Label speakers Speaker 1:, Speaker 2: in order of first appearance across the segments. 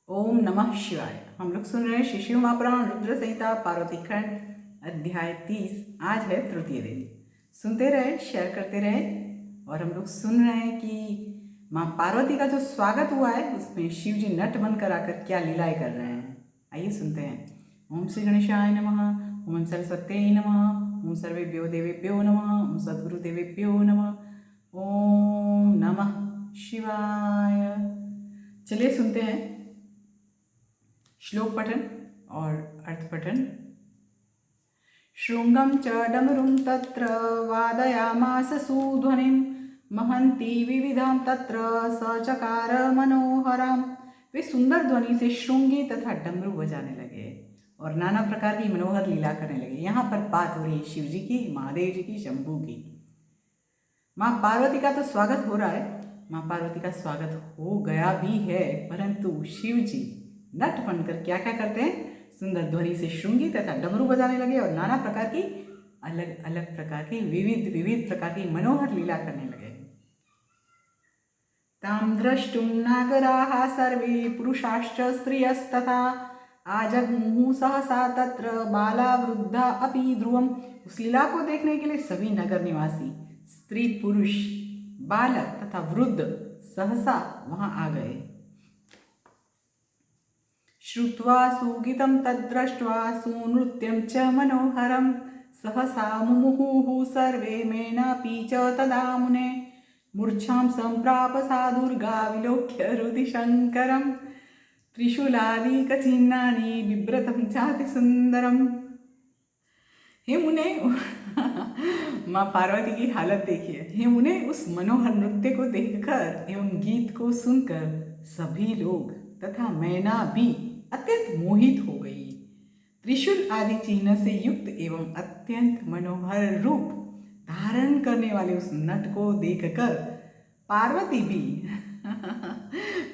Speaker 1: ओम नमः शिवाय। हम लोग सुन रहे हैं श्री शिव महापुराण रुद्र संहिता पार्वती खंड अध्याय 30। आज है तृतीय दिन। सुनते रहे, शेयर करते रहे। और हम लोग सुन रहे हैं कि माँ पार्वती का जो स्वागत हुआ है उसमें शिव जी नट बनकर आकर क्या लीलाएं कर रहे हैं। आइए सुनते हैं। ओम श्री गणेशाय नमः। ओम सरस्वत्यै नमः। ओम सर्वेभ्यो देवेभ्यो नमः। ओम सद्गुरुदेवेभ्यो नमः। ओम नमः शिवाय। चलिए सुनते हैं श्लोक पठन और अर्थ पठन। शृंगं च डमरुं तत्र वादयामास सुध्वनिं महन्ती विविधां तत्र सचकार मनोहरां। वे सुंदर ध्वनि से श्रृंगी तथा डमरू बजाने लगे और नाना प्रकार की मनोहर लीला करने लगे। यहाँ पर बात हो रही है शिव जी की, महादेव जी की, शंभू की। माँ पार्वती का तो स्वागत हो रहा है, माँ पार्वती का स्वागत हो गया भी है, परंतु शिव जी नट बनकर क्या क्या करते हैं? सुंदर ध्वनि से श्रृंगी तथा डमरू बजाने लगे और नाना प्रकार की अलग अलग प्रकार की विविध विविध प्रकार की मनोहर लीला करने लगे। तां द्रष्टुं नागराः सर्वे पुरुषाश्च स्त्रियस्तथा आजग्मुहुः सहसा तत्र बाला वृद्धा अपि ध्रुवम्। उस लीला को देखने के लिए सभी नगर निवासी स्त्री पुरुष बालक तथा वृद्ध सहसा वहां आ गए। श्रुत्वा सुगीतं तद्दृष्ट्वा सुनृत्यं च मनोहरं सहसा मुमुहुः सर्वे मेनापि च तदा मुने। मूर्छां सम्प्राप सा दुर्गा विलोक्य हृदिशङ्करं त्रिशूलादिकचिह्नानि बिभ्रतं चातिसुन्दरम्। हे मुने माँ पार्वती की हालत देखिए। हे मुने, उस मनोहर नृत्य को देखकर एवं गीत को सुनकर सभी लोग तथा मैना भी अत्यंत मोहित हो गई। त्रिशूल आदि चिन्ह से युक्त एवं अत्यंत मनोहर रूप धारण करने वाले उस नट को देखकर पार्वती भी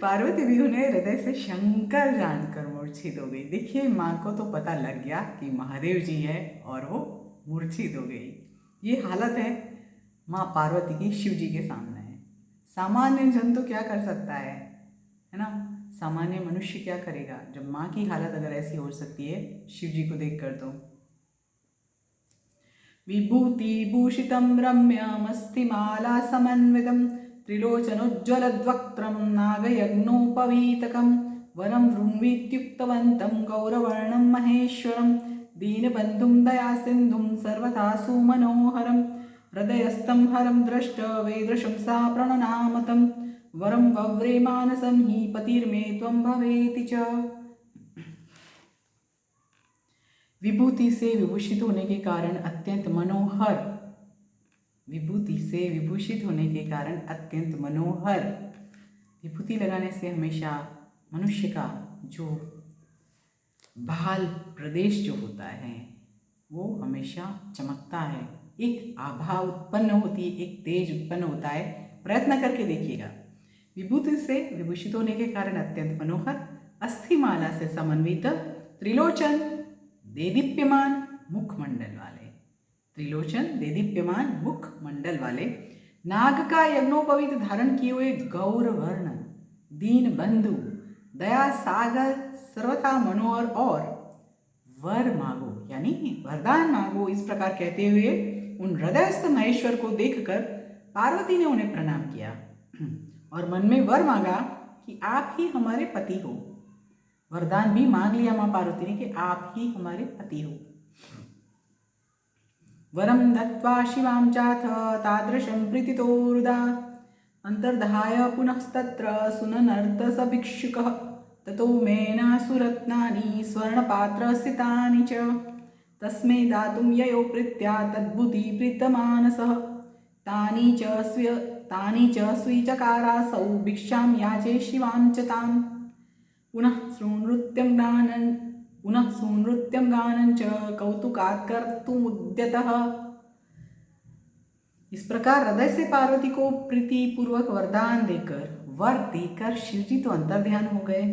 Speaker 1: पार्वती भी उन्हें हृदय से शंकर जानकर मूर्छित हो गई। देखिए, माँ को तो पता लग गया कि महादेव जी है और वो मूर्छित हो गई। ये हालत है माँ पार्वती की शिव जी के सामने। सामान्य जन तो क्या कर सकता है ना? सामान्य मनुष्य क्या करेगा जब माँ की हालत अगर ऐसी हो सकती है शिव जी को देखकर? तो विभूतिभूषितं रम्यमस्तिमाला समन्वितं त्रिलोचनोज्ज्वलद्वक्त्रं नागयज्ञोपवीतकं वरं वृण्वीत्युक्तवन्तं गौरवर्णं महेश्वरं दीनबन्धुं दयासिन्धुं सर्वथा सुमनोहरं हृदयस्थं हरं दृष्ट वेदशंसा प्रणनामतं वरं वव्रे मानसं हि पतिर्मे त्वं भवेति च। विभूति से विभूषित होने के कारण अत्यंत मनोहर, विभूति से विभूषित होने के कारण अत्यंत मनोहर। विभूति लगाने से हमेशा मनुष्य का जो बाल प्रदेश जो होता है वो हमेशा चमकता है, एक आभा उत्पन्न होती है, एक तेज उत्पन्न होता है। प्रयत्न करके देखिएगा। विभूति से विभूषित होने के कारण अत्यंत मनोहर, अस्थिमाला से समन्वित, त्रिलोचन देदीप्यमान मुखमंडल वाले, त्रिलोचन देदीप्यमान मुखमंडल वाले, नाग का यज्ञोपवीत धारण किए हुए, गौरवर्ण, दीन बंधु, दया सागर, सर्वथा मनोहर और वर मांगो यानी वरदान मांगो, इस प्रकार कहते हुए उन हृदयस्थ महेश्वर को देखकर पार्वती ने उन्हें प्रणाम किया और मन में वर मांगा कि आप ही हमारे पति हो। वरदान भी मांग लिया माँ पार्वती ने कि आप ही हमारे पति हो। वरम दत्वा शिवां चाथ तादृशं प्रीतितो हृदा अंतर्धाय पुनस्तत्र सुननर्त स भिक्षुकः ततो मेनासुरत्नानि स्वर्णपात्रस्थितानि च तस्मै दातुं ययो प्रीत्या तद्भुति प्रीतमानसः तानि च स्वीचकारासौ भिक्षां याचे शिवां च ताम्। पुनः सुनृत्यं गानं च कौतुकात् कर्तुमुद्यतः। इस प्रकार हृदय से पार्वती को प्रीति पूर्वक वरदान देकर वर देकर शिवजी तो अंतर्ध्यान हो गए।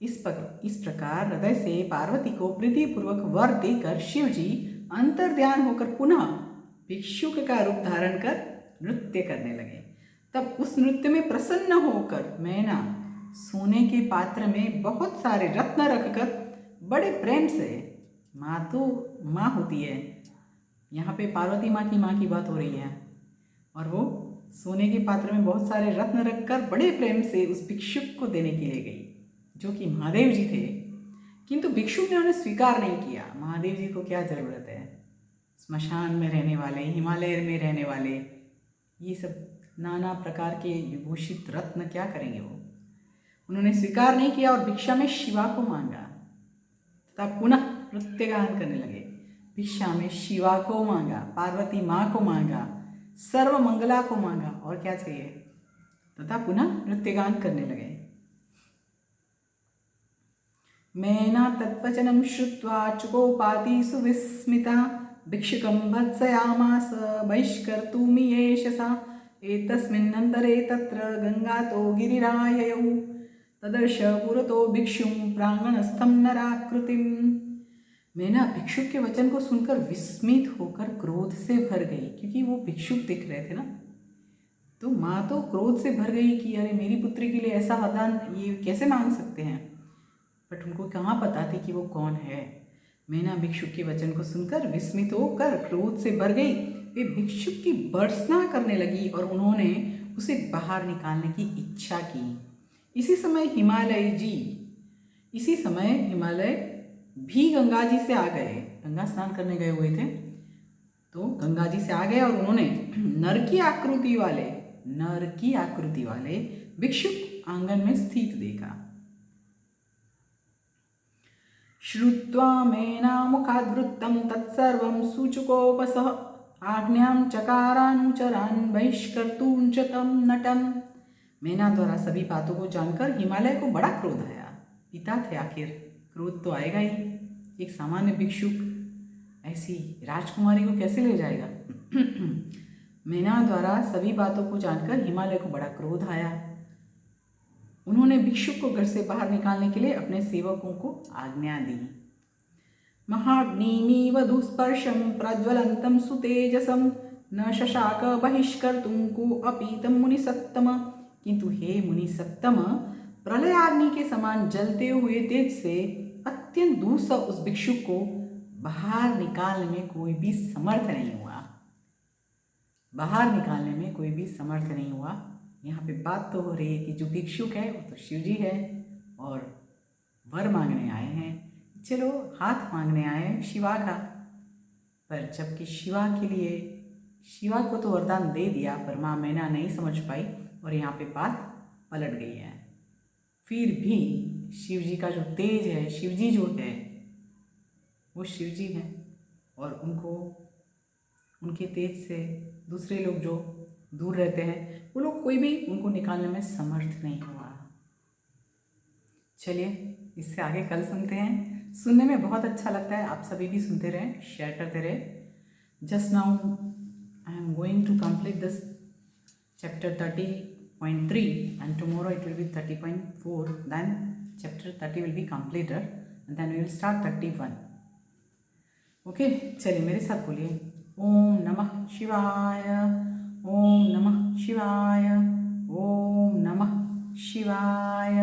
Speaker 1: इस प्रकार हृदय से पार्वती को प्रीति पूर्वक वर देकर शिवजी अंतर्ध्यान होकर पुनः भिक्षुक का रूप धारण कर नृत्य करने लगे। तब उस नृत्य में प्रसन्न होकर मैना सोने के पात्र में बहुत सारे रत्न रखकर बड़े प्रेम से, माँ तो माँ होती है, यहाँ पे पार्वती माँ की बात हो रही है, और वो सोने के पात्र में बहुत सारे रत्न रखकर बड़े प्रेम से उस भिक्षुक को देने के लिए गई, जो कि महादेव जी थे। किंतु भिक्षुक ने उन्हें स्वीकार नहीं किया। महादेव जी को क्या ज़रूरत है, स्मशान में रहने वाले, हिमालय में रहने वाले, ये सब नाना प्रकार के विभूषित रत्न क्या करेंगे वो। उन्होंने स्वीकार नहीं किया और भिक्षा में शिवा को मांगा तथा पुनः नृत्यगान करने लगे। भिक्षा में शिवा को मांगा, पार्वती माँ को मांगा, सर्व मंगला को मांगा, और क्या चाहिए, तथा पुनः नृत्यगान करने लगे। मेना तत्वचनं श्रुत्वा चुकोपाति सुविस्मिता भिक्षुकं भर्त्सयामास बहिष्कर्तुमि एषसा एतस्मिन्नन्तरे तत्र गङ्गातो गिरिराययौ तदर्श पुरतो भिक्षुं प्राङ्गणस्थं नराकृतिम। मैना भिक्षुक के वचन को सुनकर विस्मित होकर क्रोध से भर गई, क्योंकि वो भिक्षुक दिख रहे थे ना, तो माँ तो क्रोध से भर गई कि अरे मेरी पुत्री के लिए ऐसा वरदान ये कैसे मांग सकते हैं। बट उनको कहाँ पता थी कि वो कौन है। मैना भिक्षुक के वचन को सुनकर विस्मित होकर क्रोध से भर गई। वे भिक्षुक की भर्त्सना करने लगी और उन्होंने उसे बाहर निकालने की इच्छा की। इसी समय हिमालय भी गंगा जी से आ गए। गंगा स्नान करने गए हुए थे, तो गंगा जी से आ गए और उन्होंने नर की आकृति वाले भिक्षुक आंगन में स्थित देखा। श्रुत्वा मेना मुखाद्वृत्तं तत्सर्वं सूचकोपसः आज्ञां चकारानुचरान् बहिष्कर्तुं च तं नटं। मैना द्वारा सभी बातों को जानकर हिमालय को बड़ा क्रोध आया। पिता थे आखिर, क्रोध तो आएगा ही। एक सामान्य भिक्षुक ऐसी राजकुमारी को कैसे ले जाएगा। मैना द्वारा सभी बातों को जानकर हिमालय को बड़ा क्रोध आया। उन्होंने भिक्षुक को घर से बाहर निकालने के लिए अपने सेवकों को आज्ञा दी। महाग्निमिव दुस्पर्शं प्रज्वलन्तं सुतेजसं न शशाक बहिष्कर्तुं कोऽपि तं मुनिसत्तम। किंतु हे मुनि सत्तम, प्रलयाग्नि के समान जलते हुए तेज से अत्यंत दूर से उस भिक्षुक को बाहर निकालने में कोई भी समर्थ नहीं हुआ। यहाँ पे बात तो हो रही है कि जो भिक्षुक है वो तो शिव जी है और वर मांगने आए हैं, चलो हाथ मांगने आए हैं शिवा का। पर जबकि शिवा को तो वरदान दे दिया, पर माँ मैना नहीं समझ पाई और यहाँ पे बात पलट गई है। फिर भी शिव जी का जो तेज है, शिव जी जो है वो शिव जी हैं, और उनके तेज से दूसरे लोग जो दूर रहते हैं वो लोग कोई भी उनको निकालने में समर्थ नहीं हुआ। चलिए इससे आगे कल सुनते हैं। सुनने में बहुत अच्छा लगता है, आप सभी भी सुनते रहें, शेयर करते रहें। Just now I am going to complete this chapter 30.3 and tomorrow it will be 30.4. Then chapter 30 will be completed and then we will start 31. Okay, चलिए मेरे साथ बोलिए, ओम नमः शिवाय, ओम नमः शिवाय, ओम नमः शिवाय।